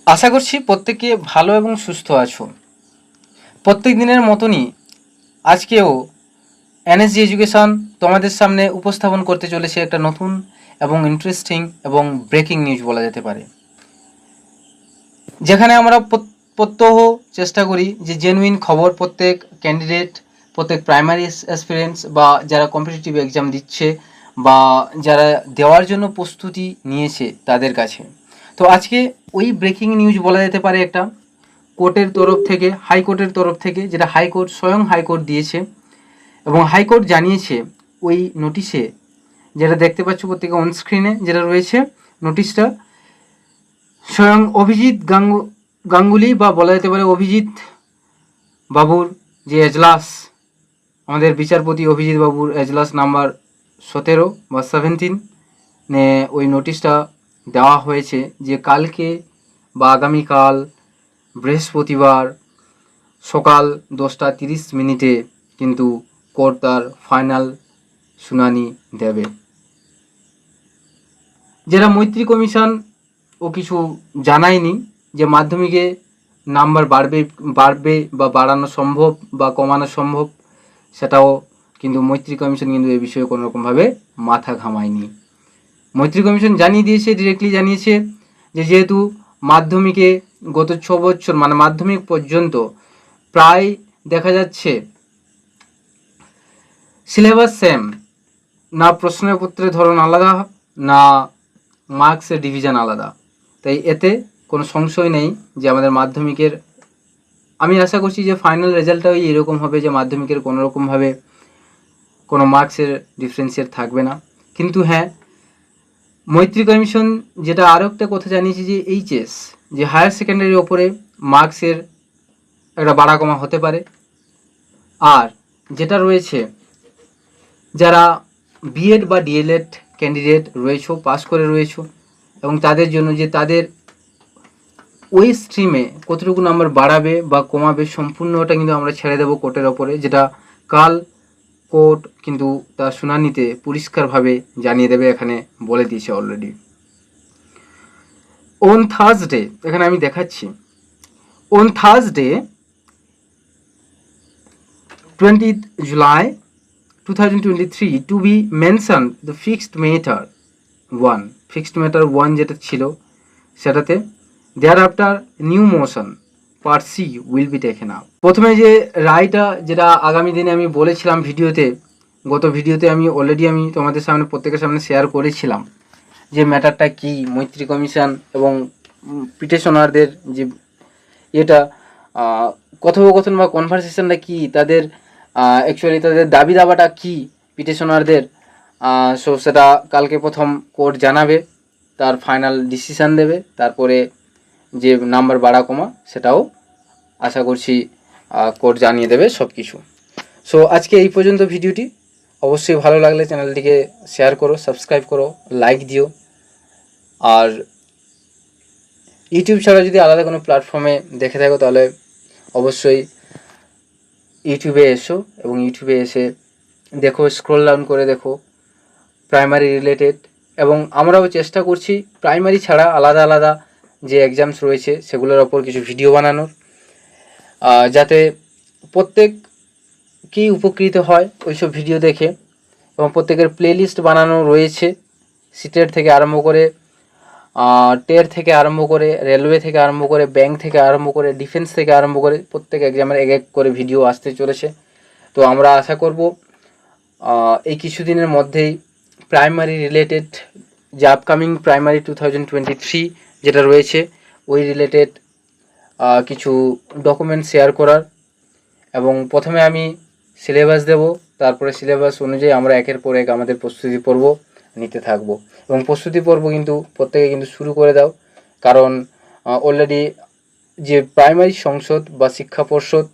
আশা করছি প্রত্যেকে ভালো এবং সুস্থ আছো। প্রত্যেক দিনের মতনই আজকেও এনএসজি এডুকেশন তোমাদের সামনে উপস্থাপন করতে চলেছে একটা নতুন এবং ইন্টারেস্টিং এবং ব্রেকিং নিউজ বলা যেতে পারে, যেখানে আমরা প্রত্যহ চেষ্টা করি যে জেনুইন খবর প্রত্যেক ক্যান্ডিডেট, প্রত্যেক প্রাইমারি অ্যাসপিরেন্টস বা যারা কম্পিটিটিভ এক্সাম দিচ্ছে বা যারা দেওয়ার জন্য প্রস্তুতি নিয়েছে তাদের কাছে। তো আজকে ওই ব্রেকিং নিউজ বলা যেতে পারে একটা কোর্টের তরফ থেকে, হাইকোর্টের তরফ থেকে, যেটা হাইকোর্ট স্বয়ং হাইকোর্ট দিয়েছে এবং হাইকোর্ট জানিয়েছে ওই নোটিশে, যেটা দেখতে পাচ্ছ প্রত্যেকে অন স্ক্রিনে যেটা রয়েছে নোটিশটা, স্বয়ং অভিজিৎ গাঙ্গুলি বা বলা যেতে পারে অভিজিৎ বাবুর যে এজলাস, আমাদের বিচারপতি অভিজিৎ বাবুর এজলাস নাম্বার 17 বা 17 নে ওই নোটিশটা দেওয়া হয়েছে যে কালকে বা আগামীকাল বৃহস্পতিবার সকাল 10:30 কিন্তু কোর্ট তার ফাইনাল শুনানি দেবে। যেটা মৈত্রী কমিশন ও কিছু জানায়নি যে মাধ্যমিকে নাম্বার বাড়বে বা বাড়ানো সম্ভব বা কমানো সম্ভব, সেটাও কিন্তু মৈত্রী কমিশন কিন্তু এই বিষয়ে কোনো রকমভাবে মাথা ঘামায়নি। মৈত্রী কমিশন জানিয়ে দিয়েছে, ডিরেক্টলি জানিয়েছে যে যেহেতু মাধ্যমিকে গত 6 বছর মানে মাধ্যমিক পর্যন্ত প্রায় দেখা যাচ্ছে সিলেবাস সেম, না প্রশ্নপত্রের ধরন আলাদা, না মার্কসের ডিভিশন আলাদা, তাই এতে কোনো সংশয় নেই যে আমাদের মাধ্যমিকের, আমি আশা করছি যে ফাইনাল রেজাল্টটাই এরকম হবে যে মাধ্যমিকের কোনো রকমভাবে কোনো মার্কসের ডিফারেন্সিয়েট থাকবে না। কিন্তু হ্যাঁ, মৈত্রী কমিশন যেটা আরও একটা কথা জানিয়েছে যে এইচএস, যে হায়ার সেকেন্ডারির ওপরে মার্কসের একটা বাড়া কমা হতে পারে। আর যেটা রয়েছে যারা বিএড বা ডিএলএড ক্যান্ডিডেট রয়েছে, পাস করে রয়েছে, এবং তাদের জন্য যে তাদের ওই স্ট্রিমে কতটুকু নাম্বার বাড়াবে বা কমাবে সম্পূর্ণটা কিন্তু আমরা ছেড়ে দেবো কোর্টের ওপরে, যেটা কাল কোর্ট কিন্তু তার শুনানিতে পরিষ্কারভাবে জানিয়ে দেবে, এখানে বলে দিয়েছে অলরেডি। অন থার্সডে, এখানে আমি দেখাচ্ছি, on Thursday 20th July 2023 to be mentioned the fixed matter 1 যেটা ছিল সেটাতে thereafter new motion part C will be taken up। প্রথমে যে রায়টা যেটা আগামী দিনে আমি বলেছিলাম ভিডিওতে, গত ভিডিওতে আমি অলরেডি আমি তোমাদের সামনে প্রত্যেকের সামনে শেয়ার করেছিলাম যে ম্যাটারটা কি, মৈত্রী কমিশন এবং পিটিশনারদের যে এটা কথোপকথন বা কনভারসেশনটা কি, তাদের অ্যাকচুয়ালি তাদের দাবি দাবাটা কি পিটিশনারদের, সো সেটা কালকে প্রথম কোর্ট জানাবে, তার ফাইনাল ডিসিশান দেবে, তারপরে যে নাম্বার বাড়া কমা সেটাও আশা করছি কোর্ট জানিয়ে দেবে সব কিছু। সো আজকে এই পর্যন্ত ভিডিওটি, অবশ্যই ভালো লাগলে চ্যানেলটিকে শেয়ার করো, সাবস্ক্রাইব করো, লাইক দিও। আর ইউটিউব ছাড়া যদি আলাদা কোনো প্ল্যাটফর্মে দেখে থাকো তাহলে অবশ্যই ইউটিউবে এসো এবং ইউটিউবে এসে দেখো, স্ক্রল ডাউন করে দেখো প্রাইমারি রিলেটেড, এবং আমরাও চেষ্টা করছি প্রাইমারি ছাড়া আলাদা আলাদা যে এক্সামস রয়েছে সেগুলোর ওপর কিছু ভিডিও বানানোর, যাতে প্রত্যেকেই উপকৃত হয় ওইসব ভিডিও দেখে। এবং প্রত্যেকের প্লেলিস্ট বানানো রয়েছে, সিটেট থেকে আরম্ভ করে, টের থেকে আরম্ভ করে, রেলওয়ে থেকে আরম্ভ করে, ব্যাংক থেকে আরম্ভ করে, ডিফেন্স থেকে আরম্ভ করে প্রত্যেক এক্সামের এক এক করে ভিডিও আসতে চলেছে। তো আমরা আশা করব এই কিছুদিনের মধ্যেই প্রাইমারি রিলেটেড যে আপকামিং প্রাইমারি 2023 যেটা রয়েছে ওই রিলেটেড কিছু ডকুমেন্ট শেয়ার করার, এবং প্রথমে আমি সিলেবাস দেব, তারপরে সিলেবাস অনুযায়ী আমরা একের পর এক আমাদের প্রস্তুতি পর্ব নিতে থাকব। এবং প্রস্তুতি পর্ব কিন্তু প্রত্যেকে কিন্তু শুরু করে দাও, কারণ অলরেডি যে প্রাইমারি সংসদ বা শিক্ষা পর্ষদ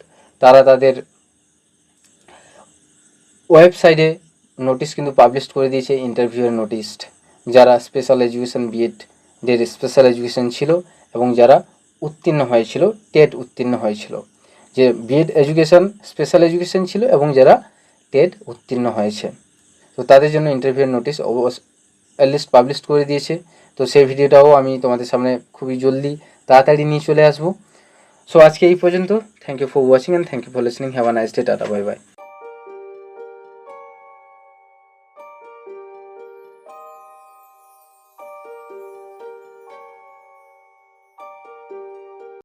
তারা তাদের ওয়েবসাইটে নোটিশ কিন্তু পাবলিশ করে দিয়েছে, ইন্টারভিউয়ের নোটিশ, যারা স্পেশাল এডুকেশন বিএডের স্পেশাল এডুকেশন ছিল এবং যারা উত্তীর্ণ হয়েছিল, টেট উত্তীর্ণ হয়েছিল, যে বিএড এডুকেশন স্পেশাল এডুকেশন ছিল এবং যারা টেট উত্তীর্ণ হয়েছে, তো তাদের জন্য ইন্টারভিউয়ের নোটিশ লিস্ট পাবলিশ করে দিয়েছে। তো সেই ভিডিওটাও আমি তোমাদের সামনে খুবই জলদি তাড়াতাড়ি নিয়ে চলে আসবো। সো আজকে এই পর্যন্ত। Thank you for watching and thank you for listening. Have a nice day. টাটা, বাই বাই।